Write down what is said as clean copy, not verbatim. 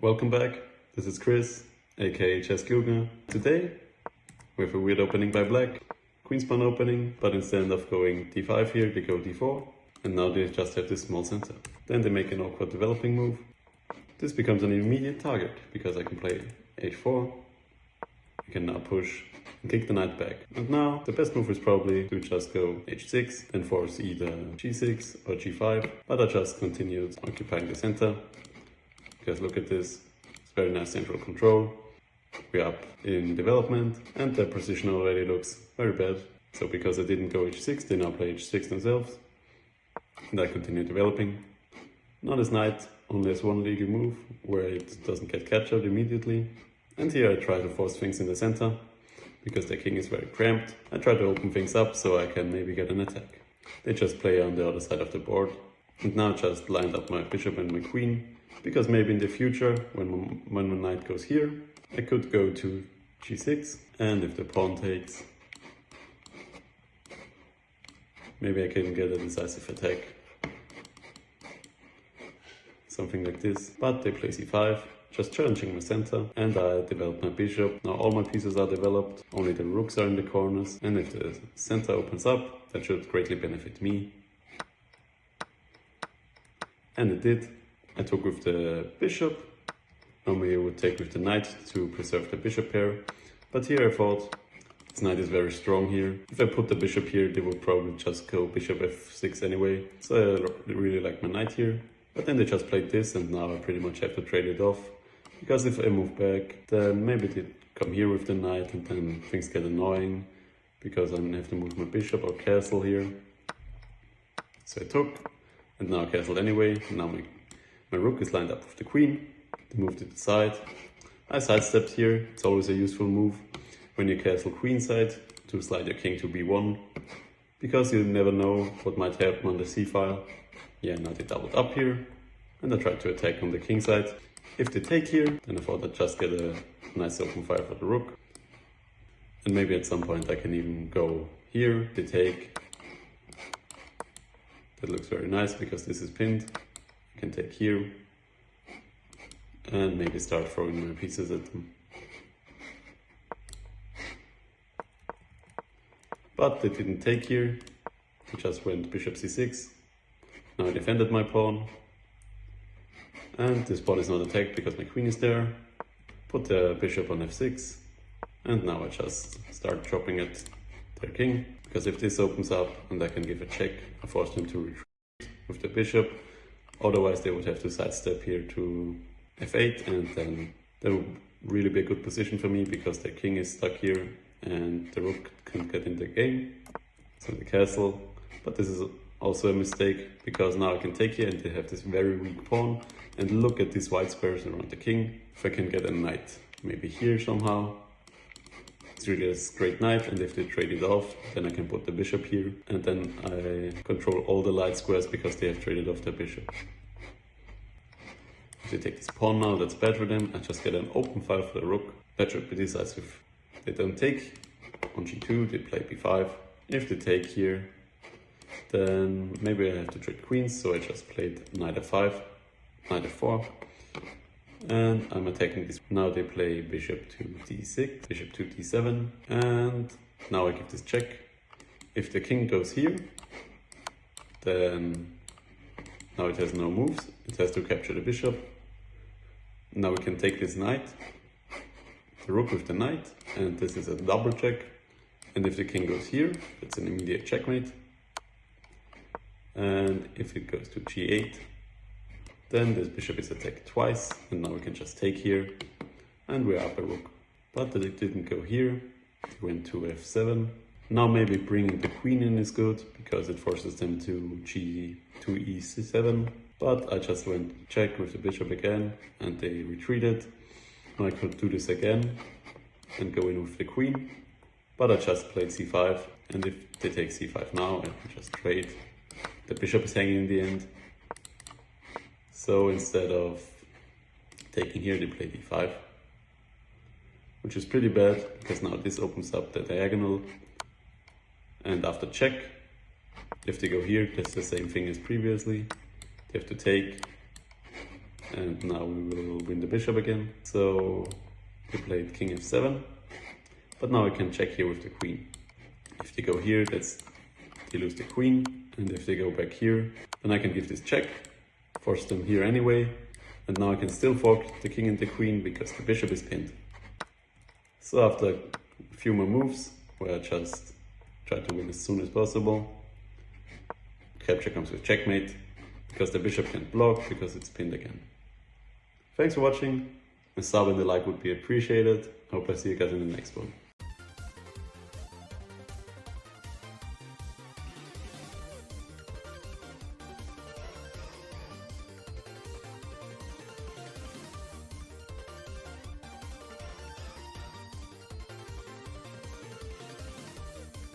Welcome back, this is Chris, aka Chess Google. Today, we have a weird opening by black. Queen pawn opening, but instead of going d5 here, they go d4. And now they just have this small center. Then they make an awkward developing move. This becomes an immediate target, because I can play h4. I can now push and kick the knight back. And now, the best move is probably to just go h6 and force either g6 or g5. But I just continued occupying the center. Because look at this, it's very nice central control. We're up in development and the position already looks very bad. So because I didn't go h6, they now play h6 themselves. And I continue developing. Now this knight only has one legal move where it doesn't get captured immediately. And here I try to force things in the center because the king is very cramped. I try to open things up so I can maybe get an attack. They just play on the other side of the board. And now just lined up my bishop and my queen. Because maybe in the future, when my knight goes here, I could go to g6, and if the pawn takes, maybe I can get a decisive attack. Something like this. But they play c5, just challenging my center, and I develop my bishop. Now all my pieces are developed, only the rooks are in the corners, and if the center opens up, that should greatly benefit me. And it did. I took with the bishop. Normally I would take with the knight to preserve the bishop pair. But here I thought, this knight is very strong here. If I put the bishop here, they would probably just go bishop f6 anyway. So I really like my knight here. But then they just played this and now I pretty much have to trade it off. Because if I move back, then maybe they come here with the knight and then things get annoying. Because I have to move my bishop or castle here. So I took, and now I castled anyway. Now my rook is lined up with the queen. They move to the side. I sidestepped here. It's always a useful move when you castle queenside to slide your king to b1. Because you never know what might happen on the c-file. Yeah, now they doubled up here. And I tried to attack on the king side. If they take here, then I thought I'd just get a nice open fire for the rook. And maybe at some point I can even go here. They take. That looks very nice because this is pinned. I can take here and maybe start throwing my pieces at them. But they didn't take here, they just went bishop c6. Now I defended my pawn. And this pawn is not attacked because my queen is there. Put the bishop on f6. And now I just start chopping at their king. Because if this opens up and I can give a check, I force them to retreat with the bishop. Otherwise they would have to sidestep here to f8 and then that would really be a good position for me because the king is stuck here and the rook can't get in the game. So the castle. But this is also a mistake because now I can take here and they have this very weak pawn. And look at these white squares around the king. If I can get a knight maybe here somehow. It's really a great knight, and if they trade it off, then I can put the bishop here, and then I control all the light squares because they have traded off their bishop. If they take this pawn now, that's bad for them. I just get an open file for the rook. That should be decisive. They don't take on g2, they play b5. If they take here, then maybe I have to trade queens, so I just played knight f5, knight f4. And I'm attacking this. Now they play bishop to d6, bishop to d7, and now I give this check. If the king goes here, then now it has no moves. It has to capture the bishop. Now we can take this knight, the rook with the knight, and this is a double check. And if the king goes here, it's an immediate checkmate. And if it goes to g8, then this bishop is attacked twice, and now we can just take here, and we're up a rook. But it didn't go here, it went to f7. Now maybe bringing the queen in is good, because it forces them to e7. But I just went check with the bishop again, and they retreated. Now I could do this again, and go in with the queen. But I just played c5, and if they take c5 now, I can just trade. The bishop is hanging in the end. So instead of taking here, they play d5, which is pretty bad because now this opens up the diagonal. And after check, if they go here, that's the same thing as previously. They have to take, and now we will win the bishop again. So we played king f7, but now I can check here with the queen. If they go here, they lose the queen, and if they go back here, then I can give this check, force them here anyway, and now I can still fork the king and the queen because the bishop is pinned. So after a few more moves, where I just try to win as soon as possible, capture comes with checkmate, because the bishop can't block because it's pinned again. Thanks for watching. A sub and a like would be appreciated. Hope I see you guys in the next one.